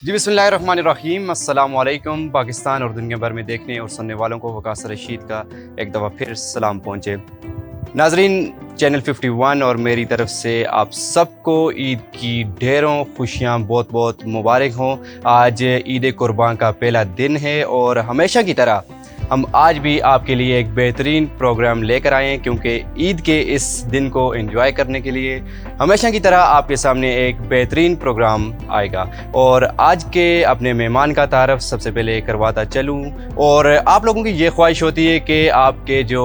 जी बिस्मिल्लाहिर्रहमानिर्रहीम, अस्सलाम वालेकुम। पाकिस्तान और दुनिया भर में देखने और सुनने वालों को वकास रशीद का एक दफ़ा फिर सलाम पहुँचे। नाजरीन, चैनल 51 और मेरी तरफ से आप सबको ईद की ढेरों खुशियाँ बहुत बहुत मुबारक हों। आज ईद कुर्बान का पहला दिन है और हमेशा की तरह हम आज भी आपके लिए एक बेहतरीन प्रोग्राम लेकर आए हैं, क्योंकि ईद के इस दिन को एंजॉय करने के लिए हमेशा की तरह आपके सामने एक बेहतरीन प्रोग्राम आएगा। और आज के अपने मेहमान का तारफ़ सबसे पहले करवाता चलूँ, और आप लोगों की ये ख्वाहिश होती है कि आपके जो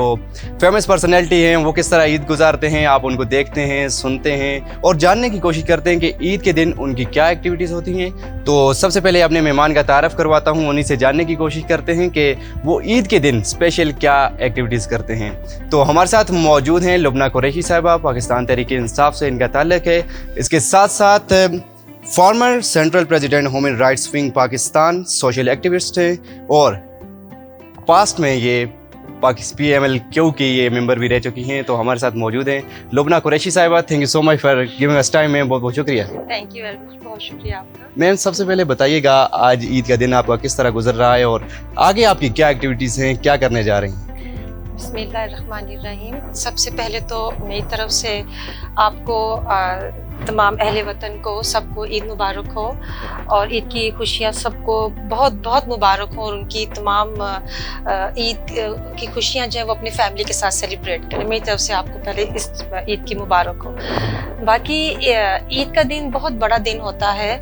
फेमस पर्सनैलिटी हैं वो किस तरह ईद गुजारते हैं, आप उनको देखते हैं, सुनते हैं और जानने की कोशिश करते हैं कि ईद के दिन उनकी क्या एक्टिविटीज़ होती हैं। तो सबसे पहले अपने मेहमान का तारफ़ करवाता हूँ, उन्हीं से जानने की कोशिश करते हैं कि वो ईद के दिन स्पेशल क्या एक्टिविटीज़ करते हैं। तो हमारे साथ मौजूद हैं लुबना कुरैशी साहिबा, पाकिस्तान तहरीक-ए-इंसाफ से इनका ताल्लुक़ है। इसके साथ साथ farmer central president human rights wing Pakistan, social activist हैं और पास्ट में ये PMLQ की ये मेंबर भी रह चुकी हैं। तो हमारे साथ मौजूद हैं लुबना कुरैशी साहिबा। Thank you so much for giving us time. Ma'am बहुत बहुत शुक्रिया। थैंक यू वेरी मच, बहुत शुक्रिया आपका। मैम सबसे पहले बताइएगा, आज ईद का दिन आपका किस तरह गुजर रहा है और आगे आपकी क्या एक्टिविटीज़ हैं, क्या करने जा रही हैं? बिस्मिल्लाहिर्रहमानिर्रहीम। सबसे पहले तो मेरी तरफ से आपको तमाम अहले वतन को सबको ईद मुबारक हो और ईद की खुशियाँ सबको बहुत बहुत मुबारक हो और उनकी तमाम ईद की खुशियाँ जो है वो अपनी फैमिली के साथ सेलिब्रेट करें। मेरी तरफ से आपको पहले इस ईद की मुबारक हो। बाकी ईद का दिन बहुत बड़ा दिन होता है,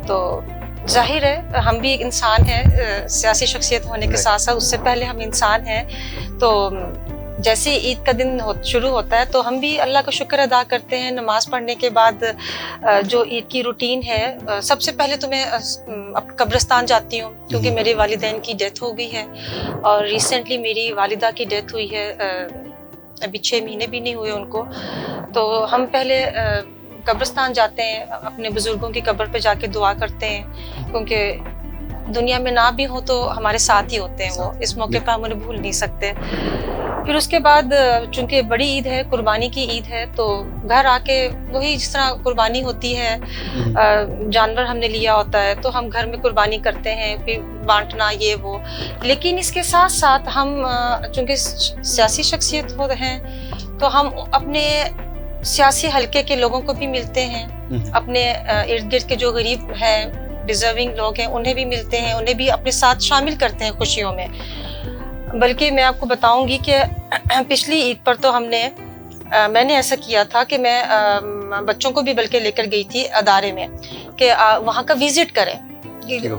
तो जाहिर है हम भी इंसान हैं, सियासी शख्सियत होने के साथ साथ उससे पहले हम इंसान हैं। तो जैसे ईद का दिन शुरू होता है तो हम भी अल्लाह का शुक्र अदा करते हैं। नमाज पढ़ने के बाद जो ईद की रूटीन है, सबसे पहले तो मैं अब कब्रिस्तान जाती हूँ, क्योंकि मेरे वालिदैन की डेथ हो गई है और रिसेंटली मेरी वालिदा की डेथ हुई है। अभी 6 महीने भी नहीं हुए उनको। तो हम पहले कब्रिस्तान जाते हैं, अपने बुजुर्गों की कब्र पे जाके दुआ करते हैं, क्योंकि दुनिया में ना भी हो तो हमारे साथ ही होते हैं वो। इस मौके पर हम उन्हें भूल नहीं सकते। फिर उसके बाद चूंकि बड़ी ईद है, कुर्बानी की ईद है, तो घर आके वही जिस तरह कुर्बानी होती है, जानवर हमने लिया होता है तो हम घर में कुर्बानी करते हैं, फिर बांटना ये वो। लेकिन इसके साथ साथ हम चूंकि सियासी शख्सियत हो हैं तो हम अपने सियासी हलके के लोगों को भी मिलते हैं, अपने इर्द गिर्द के जो गरीब हैं, डिजर्विंग लोग हैं, उन्हें भी मिलते हैं, उन्हें भी अपने साथ शामिल करते हैं खुशियों में। बल्कि मैं आपको बताऊंगी कि पिछली ईद पर तो मैंने ऐसा किया था कि मैं बच्चों को भी बल्कि लेकर गई थी अदारे में कि वहाँ का विजिट करें।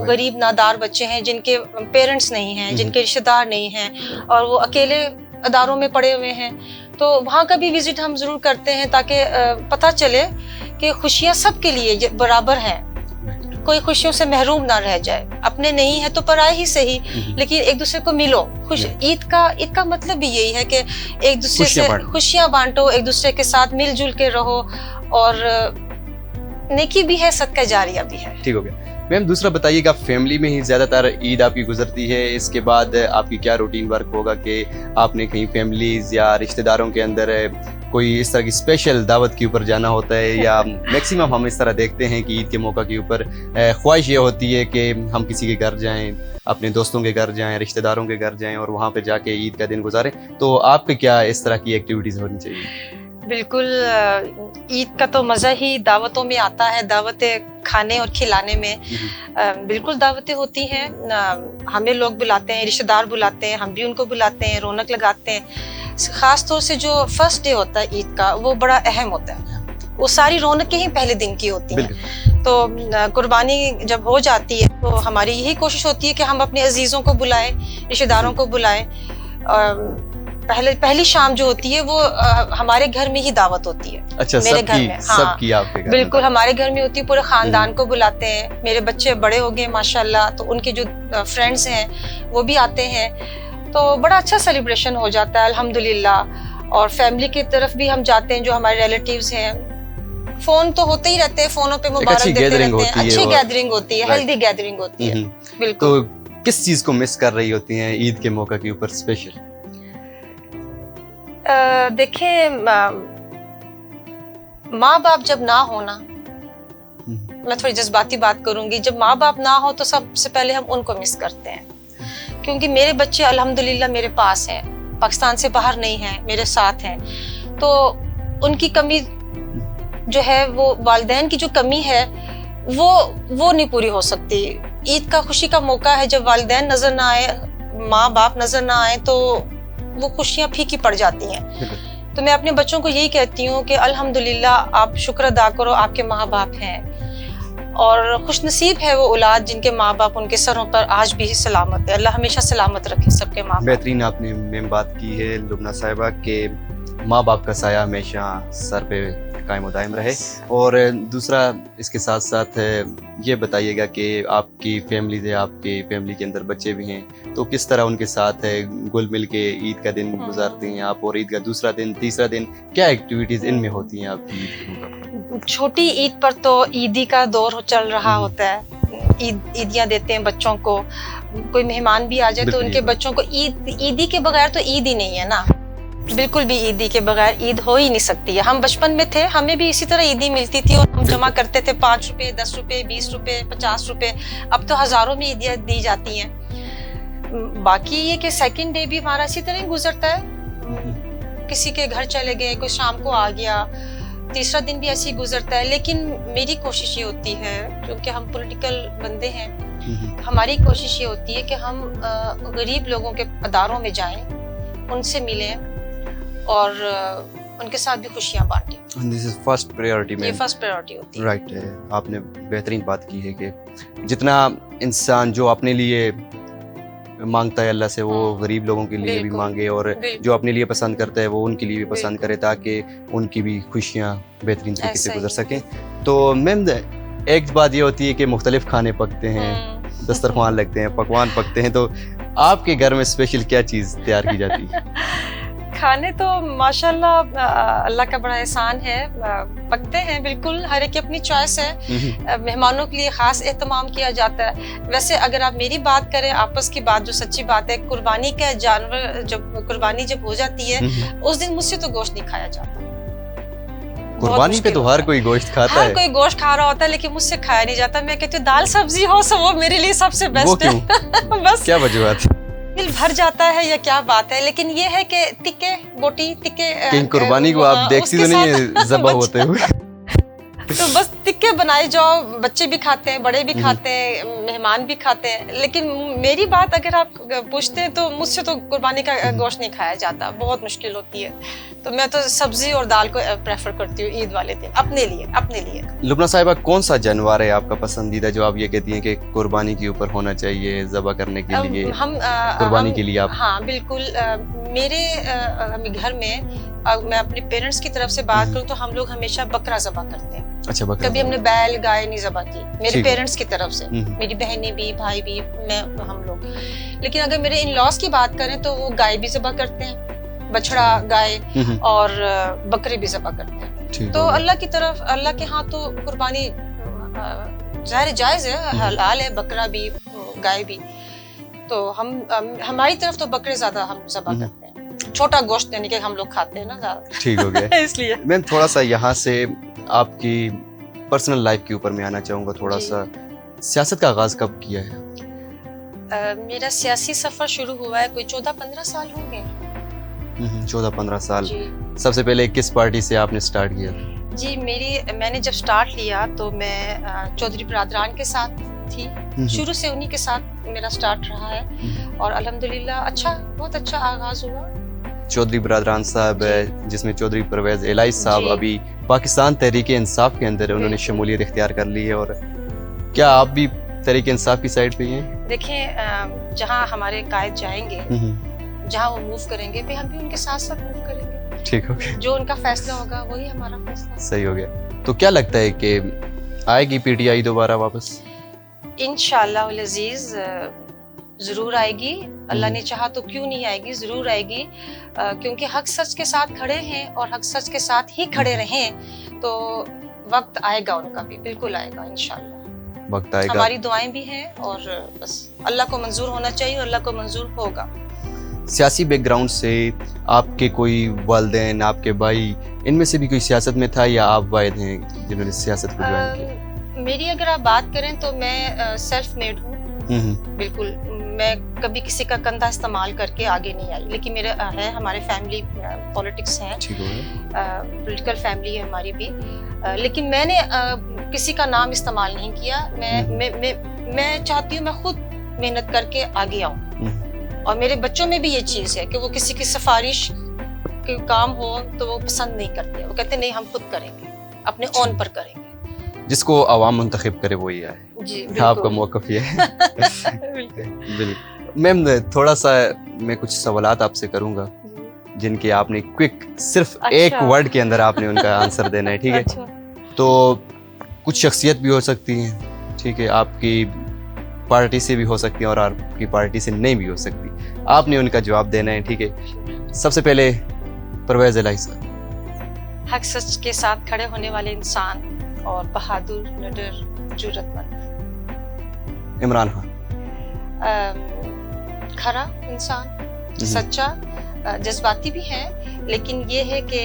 गरीब नादार बच्चे हैं जिनके पेरेंट्स नहीं हैं, जिनके रिश्तेदार नहीं हैं और वो अकेले अदारों में पड़े हुए हैं, तो वहाँ का भी विजिट हम जरूर करते हैं ताकि पता चले कि खुशियाँ सबके लिए बराबर हैं, कोई खुशियों से महरूम ना रह जाए। अपने नहीं है तो पराए ही सही, लेकिन एक दूसरे को मिलो। ईद का मतलब भी यही है कि एक दूसरे से खुशियाँ बांटो, एक दूसरे के साथ मिलजुल के रहो, और नेकी भी है, सदका जारिया भी है। ठीक हो गया। मैम दूसरा बताइएगा, फैमिली में ही ज़्यादातर ईद आपकी गुजरती है, इसके बाद आपकी क्या रूटीन वर्क होगा कि आपने कहीं फैमिलीज़ या रिश्तेदारों के अंदर कोई इस तरह की स्पेशल दावत के ऊपर जाना होता है, या मैक्सिमम हम इस तरह देखते हैं कि ईद के मौका के ऊपर ख्वाहिश ये होती है कि हम किसी के घर जाएं, अपने दोस्तों के घर जाएं, रिश्तेदारों के घर जाएं और वहाँ पे जाके ईद का दिन गुजारें। तो आप पे क्या इस तरह की एक्टिविटीज़ होनी चाहिए? बिल्कुल, ईद का तो मज़ा ही दावतों में आता है, दावतें खाने और खिलाने में। बिल्कुल दावतें होती हैं, हमें लोग बुलाते हैं, रिश्तेदार बुलाते हैं, हम भी उनको बुलाते हैं, रौनक लगाते हैं। ख़ास तौर से जो फर्स्ट डे होता है ईद का, वो बड़ा अहम होता है। वो सारी रौनकें ही पहले दिन की होती हैं। तो कुर्बानी जब हो जाती है तो हमारी यही कोशिश होती है कि हम अपने अजीज़ों को बुलाएं, रिश्तेदारों को बुलाएं। पहली शाम जो होती है वो हमारे घर में ही दावत होती है। अच्छा, मेरे घर में, हाँ, सबकी आपके घर बिल्कुल हमारे घर में होती है। पूरे खानदान को बुलाते हैं। मेरे बच्चे बड़े हो गए माशाल्लाह, तो उनके जो फ्रेंड्स हैं वो भी आते हैं, तो बड़ा अच्छा सेलिब्रेशन हो जाता है अल्हम्दुलिल्लाह। और फैमिली की तरफ भी हम जाते हैं, जो हमारे रिलेटिव्स हैं। फोन तो होते ही रहते हैं, फोनों पे मुबारक देते रहते हैं। अच्छी गैदरिंग होती है, हेल्दी गैदरिंग होती है। बिल्कुल। तो किस चीज को मिस कर रही होती हैं ईद के मौका के ऊपर स्पेशल? देखें, माँ बाप जब ना होना, मैं थोड़ी जज्बाती बात करूंगी, जब माँ बाप ना हो तो सबसे पहले हम उनको मिस करते हैं, क्योंकि मेरे बच्चे अल्हम्दुलिल्लाह मेरे पास हैं, पाकिस्तान से बाहर नहीं हैं, मेरे साथ हैं। तो उनकी कमी जो है, वो वालिदैन की जो कमी है वो नहीं पूरी हो सकती। ईद का खुशी का मौका है, जब वालिदैन नजर ना आए, माँ बाप नजर ना आए, तो वो खुशियाँ फीकी पड़ जाती हैं। तो मैं अपने बच्चों को यही कहती हूँ कि अल्हम्दुलिल्लाह आप शुक्र अदा करो, आपके माँ बाप हैं, और खुश नसीब है वो औलाद जिनके माँ बाप उनके सरों पर आज भी सलामत है। अल्लाह हमेशा सलामत रखे सबके माँ बाप। बेहतरीन आपने मैम बात की है लुबना साहिबा के माँ बाप का साया हमेशा सर पे कायम व दायम रहे। और दूसरा इसके साथ साथ ये बताइएगा कि आपकी फैमिली है, आपके फैमिली के अंदर बच्चे भी हैं, तो किस तरह उनके साथ घुल मिल के ईद का दिन गुजारते हैं आप, और ईद का दूसरा दिन तीसरा दिन क्या एक्टिविटीज इनमें होती हैं आपकी ईद? छोटी ईद पर तो ईदी का दौर चल रहा होता है, ईदियाँ देते हैं बच्चों को। कोई मेहमान भी आ जाए तो उनके बच्चों को ईदी के बगैर तो ईद ही नहीं है ना, बिल्कुल भी ईदी के बगैर ईद हो ही नहीं सकती है। हम बचपन में थे, हमें भी इसी तरह ईदी मिलती थी, और हम जमा करते थे 5 रुपए, 10 रुपए, 20 रुपए, 50 रुपए। अब तो हजारों में ईदियाँ दी जाती हैं। बाकी ये कि सेकंड डे भी हमारा इसी तरह ही गुजरता है, किसी के घर चले गए, कोई शाम को आ गया, तीसरा दिन भी ऐसे ही गुजरता है। लेकिन मेरी कोशिश ये होती है, क्योंकि हम पॉलिटिकल बंदे हैं, हमारी कोशिश ये होती है कि हम गरीब लोगों के अदारों में जाएं, उनसे मिलें और उनके साथ भी खुशियां बांटें। दिस इज फर्स्ट प्रायोरिटी में, ये फर्स्ट प्रायोरिटी होती है। राइट है, आपने बेहतरीन बात की है कि जितना इंसान जो अपने लिए मांगता है अल्लाह से, वो गरीब लोगों के लिए भी मांगे, और जो अपने लिए पसंद करता है वो उनके लिए भी पसंद करे, ताकि उनकी भी खुशियाँ बेहतरीन तरीके से गुजर सकें। तो मैम एक बात ये होती है कि मुख्तलिफ खाने पकते हैं, दस्तरखान लगते हैं, पकवान पकते हैं, तो आपके घर में स्पेशल क्या चीज़ तैयार की जाती है? खाने तो माशाल्लाह अल्लाह का बड़ा एहसान है, पकते हैं बिल्कुल, हर एक की अपनी चॉइस है। मेहमानों के लिए खास एहतमाम किया जाता है। वैसे अगर आप मेरी बात करें, आपस की बात, जो सच्ची बात है, कुर्बानी का जानवर जब कुर्बानी जब हो जाती है, उस दिन मुझसे तो गोश्त नहीं खाया जाता। कुर्बानी पे तो हर कोई गोश्त खाता है, हर कोई गोश्त खा रहा होता है, लेकिन मुझसे खाया नहीं जाता। मैं कहती हूँ दाल सब्जी हो सब, वो मेरे लिए सबसे बेस्ट है। बस क्या वजूहत है? दिल भर जाता है या क्या बात है। लेकिन ये है कि टिक्के बोटी टिक्के कुर्बानी को आप देखती तो नहीं है ज़बह होते हुए, तो बस टिक्के बनाए जाओ, बच्चे भी खाते हैं, बड़े भी खाते हैं, मेहमान भी खाते हैं। लेकिन मेरी बात अगर आप पूछते हैं तो मुझसे तो कुर्बानी का गोश्त नहीं खाया जाता, बहुत मुश्किल होती है। तो मैं तो सब्जी और दाल को प्रेफर करती हूँ ईद वाले दिन अपने लिए। लुबना साहिबा, कौन सा जानवर है आपका पसंदीदा जो आप ये कहती हैं कि कुर्बानी के ऊपर होना चाहिए ज़बह करने के लिए, कुर्बानी के लिए आप? हाँ बिल्कुल, मेरे घर में मैं अपने पेरेंट्स की तरफ से बात करूँ तो हम लोग हमेशा बकरा ज़बह करते हैं। अच्छा, बकरा। कभी हमने बैल गाय नहीं ज़बह की, मेरे पेरेंट्स की तरफ से, मेरी बहनें भी, भाई भी, मैं, हम लोग। लेकिन अगर मेरे इन लॉज की बात करें तो वो गाय भी ज़बह करते हैं, बछड़ा गाय, और बकरे भी ज़बह करते हैं। तो अल्लाह की तरफ, अल्लाह के यहाँ तो कुर्बानी जायज़ है, हलाल है, बकरा भी गाय भी। तो हमारी तरफ तो बकरे ज़्यादा हम ज़बह करते हैं, छोटा गोश्त यानी कि हम लोग खाते हैं ना ज़्यादा। ठीक हो गया। इसलिए मैम थोड़ा सा यहाँ से आपकी पर्सनल लाइफ के ऊपर मैं आना चाहूँगा थोड़ा सा। सियासत का आगाज कब किया है? मेरा सियासी सफर शुरू हुआ है कोई 14-15 साल हो गए। 14-15 साल। सबसे पहले किस पार्टी से आपने स्टार्ट किया? जी, मैंने जब स्टार्ट लिया तो मैं चौधरी बरादरान के साथ थी, शुरू से उन्हीं के साथ मेरा स्टार्ट रहा है, और अल्हम्दुलिल्लाह बहुत अच्छा आगाज हुआ। चौधरी बरादरान साहब, जिसमें चौधरी परवेज एलाइज साहब अभी पाकिस्तान तहरीक इंसाफ के अंदर उन्होंने शमूलियत इख्तियार कर ली है, और क्या आप भी तहरीक इंसाफ की साइड पे हैं? देखें, जहाँ हमारे कायद जाएंगे, जहाँ वो मूव करेंगे, भी हम भी उनके साथ साथ मूव करेंगे। ठीक हो गया। जो उनका फैसला होगा वही हमारा फैसला। सही हो गया। तो क्या लगता है कि आएगी पीटीआई दोबारा वापस? इंशाअल्लाह उल अजीज जरूर आएगी, अल्लाह ने चाहा तो क्यों नहीं आएगी, जरूर आएगी, क्योंकि हक सच के साथ खड़े हैं और हक सच के साथ ही खड़े रहें तो वक्त आएगा उनका भी, बिल्कुल आएगा इंशाअल्लाह, वक्त आएगा। हमारी दुआएं भी हैं, और बस अल्लाह को मंजूर होना चाहिए, और अल्लाह को मंजूर होगा। सियासी बैकग्राउंड से आपके कोई वालिदैन, आपके भाई, इनमें से भी कोई सियासत में था, या आप वाहिद हैं जिन्होंने सियासत को ज्वाइन किया? میری اگر آپ بات کریں تو میں سیلف میڈ ہوں، بالکل میں کبھی کسی کا کندھا استعمال کر کے آگے نہیں آئی، لیکن میرے ہے ہمارے فیملی پولیٹکس ہیں، پولیٹیکل فیملی ہے ہماری بھی، لیکن میں نے کسی کا نام استعمال نہیں کیا. میں چاہتی ہوں میں خود محنت کر کے آگے آؤں، اور میرے بچوں میں بھی یہ چیز ہے کہ وہ کسی کی سفارش کے کام ہو تو وہ پسند نہیں کرتے، وہ کہتے نہیں ہم خود کریں گے، اپنے اون پر کریں گے. جس کو عوام منتخب کرے وہی آئے. جی آپ کا موقف یہ ہے. بالکل. میم تھوڑا سا میں کچھ سوالات آپ سے کروں گا جن کے آپ نے کوئک صرف ایک ورڈ کے اندر آپ نے ان کا آنسر دینا ہے، ٹھیک ہے؟ تو کچھ شخصیت بھی ہو سکتی ہیں، ٹھیک ہے، آپ کی پارٹی سے بھی ہو سکتی ہیں اور آپ کی پارٹی سے نہیں بھی ہو سکتی، آپ نے ان کا جواب دینا ہے، ٹھیک ہے؟ سب سے پہلے پرویز الہی صاحب. حق سچ کے ساتھ کھڑے ہونے والے انسان اور بہادر، نڈر، جرأت مند. عمران خان. کھرا انسان، سچا، جذباتی بھی ہے، لیکن یہ ہے کہ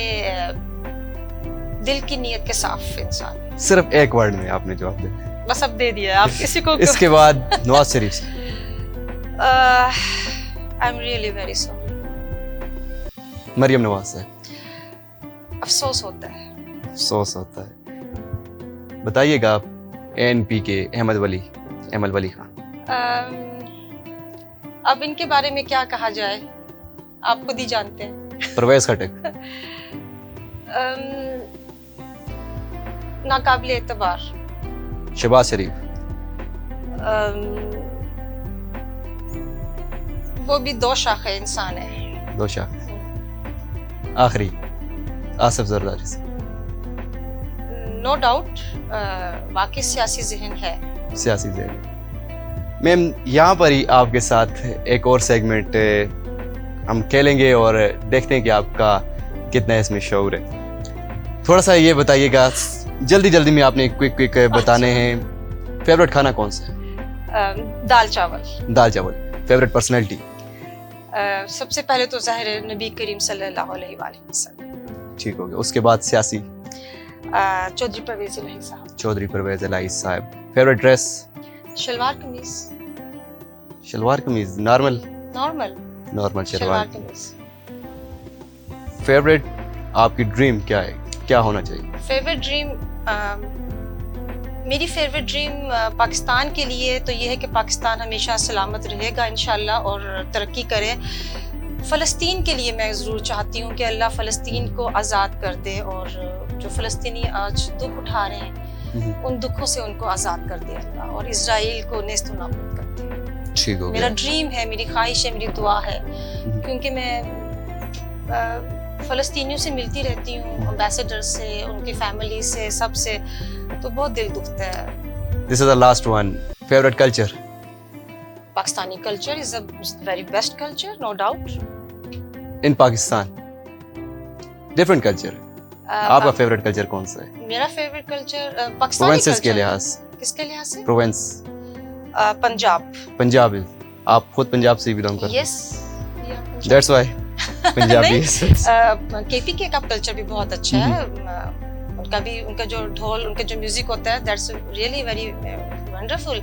دل کی نیت کے صاف انسان. صرف ایک ورڈ میں آپ نے جواب دینا ہے. بس اب دے دیا آپ کسی کو. اس کے بعد نواز شریف سے. I am really very sorry. Maryam Nawaz سے. افسوس ہوتا ہے. افسوس ہوتا ہے. بتائیے گا آپ ANP کے احمد ولی خان. اب ان کے بارے میں کیا کہا جائے، آپ خود ہی جانتے ہیں. پرویز خٹک. ناقابل اعتبار. شہباز شریف. وہ بھی دو شاخے انسان ہے. دو شاخے. آخری آصف زرداری سے. نو ڈاؤٹ واقعی سیاسی ذہن ہے. سیاسی ذہن. میم یہاں پر ہی آپ کے ساتھ ایک اور سیگمنٹ ہم کھیلیں گے اور دیکھتے ہیں کہ آپ کا کتنا اس میں شعور ہے. تھوڑا سا یہ بتائیے گا جلدی میں آپ نے کوئک بتانے ہیں. فیوریٹ کھانا کون سا ہے؟ دال چاول. دال چاول. Favourite personality? سب سے پہلے تو ظاہر ہے نبی کریم صلی اللہ علیہ وآلہ وسلم. ٹھیک ہو گیا. اس کے بعد سیاسی؟ چودھری پرویز الہی صاحب. چودھری پرویز الہی صاحب. Favourite dress? Shalwar kameez. Shalwar kameez. Normal shalwar kameez. Favourite آپ کی ڈریم کیا ہے، کیا ہونا چاہیے؟ فیوریٹ ڈریم، میری فیوریٹ ڈریم پاکستان کے لیے تو یہ ہے کہ پاکستان ہمیشہ سلامت رہے گا انشاءاللہ اور ترقی کرے. فلسطین کے لیے میں ضرور چاہتی ہوں کہ اللہ فلسطین کو آزاد کر دے، اور جو فلسطینی آج دکھ اٹھا رہے ہیں ان دکھوں سے ان کو آزاد کر دے اللہ، اور اسرائیل کو نیست و نابود کر دے. ٹھیک ہو گیا. میرا ڈریم ہے، میری خواہش ہے، میری دعا ہے، کیونکہ میں فلسطینیوں سے ملتی رہتی ہوں، امبیسڈر سے، ان کی فیملی سے، سب سے، تو بہت دل دکھتا ہے. This is the last one. Favorite culture? Pakistani culture is the very best culture, no doubt. In Pakistan? Different culture. آپ کا فیوریٹ کلچر کون سا ہے؟ میرا فیوریٹ کلچر پاکستانی پروونسز کے لحاظ. کس کے لحاظ سے؟ پروونس. پنجاب. پنجاب. آپ خود پنجاب سے بلانگ کرتے ہیں؟ یس. That's why. پنجابی. KPK کا کلچر بھی بہت اچھا ہے. ان کا بھی، ان کا جو ڈھول، ان کا جو میوزک ہوتا ہے that's really very wonderful.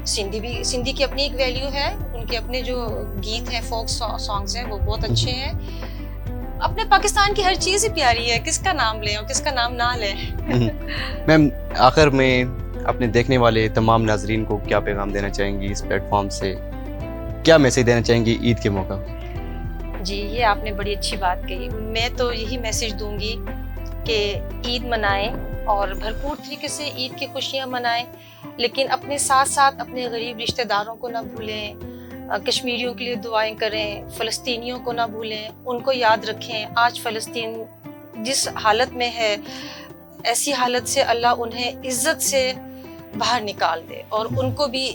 Sindhi کی اپنی ایک ویلیو ہے، ان کے اپنے جو گیت ہیں، فوک سانگز ہیں، وہ بہت اچھے ہیں. اپنے پاکستان کی ہر چیز ہی پیاری ہے، کس کا نام لیں اور کس کا نام نہ لیں. میم آخر میں اپنے دیکھنے والے تمام ناظرین کو کیا پیغام دینا چاہیں گی اس پلیٹ فارم سے، کیا میسیج دینا چاہیں گی عید کے موقع پہ؟ جی یہ آپ نے بڑی اچھی بات کہی. میں تو یہی میسیج دوں گی کہ عید منائیں اور بھرپور طریقے سے عید کی خوشیاں منائیں، لیکن اپنے ساتھ ساتھ اپنے غریب رشتہ داروں کو نہ بھولیں. کشمیریوں کے لیے دعائیں کریں، فلسطینیوں کو نہ بھولیں، ان کو یاد رکھیں. آج فلسطین جس حالت میں ہے، ایسی حالت سے اللہ انہیں عزت سے باہر نکال دے اور ان کو بھی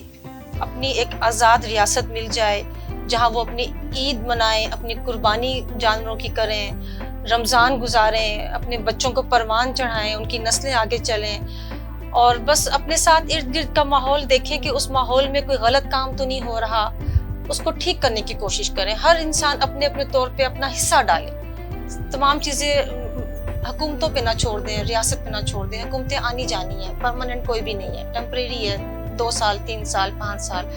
اپنی ایک آزاد ریاست مل جائے جہاں وہ اپنی عید منائیں، اپنی قربانی جانوروں کی کریں، رمضان گزاریں، اپنے بچوں کو پروان چڑھائیں، ان کی نسلیں آگے چلیں، اور بس اپنے ساتھ ارد گرد کا ماحول دیکھیں کہ اس ماحول میں کوئی غلط کام تو نہیں ہو رہا، اس کو ٹھیک کرنے کی کوشش کریں. ہر انسان اپنے اپنے طور پہ اپنا حصہ ڈالے. تمام چیزیں हुकूमतों पे ना छोड़ दें, रियासत पे ना छोड़ दें। हुकूमतें आनी जानी है, परमानेंट कोई भी नहीं है, टेम्परेरी है, 2 साल 3 साल 5 साल।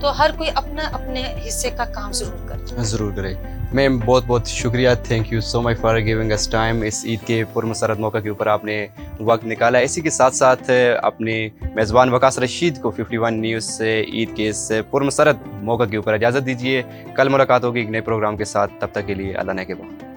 तो हर कोई अपना अपने हिस्से का काम ज़रूर करे। ज़रूर करें। मैम बहुत बहुत शुक्रिया, thank you so much for giving us time. इस ईद के पुरमसरत मौके के ऊपर आपने वक्त निकाला। इसी के साथ साथ अपने मेज़बान वकास रशीद को 51 न्यूज़ से ईद के इस पुरमसरत मौके के ऊपर इजाज़त दीजिए। कल मुलाकात होगी एक नए प्रोग्राम के साथ, तब तक के लिए अल्लाह ने के बाद।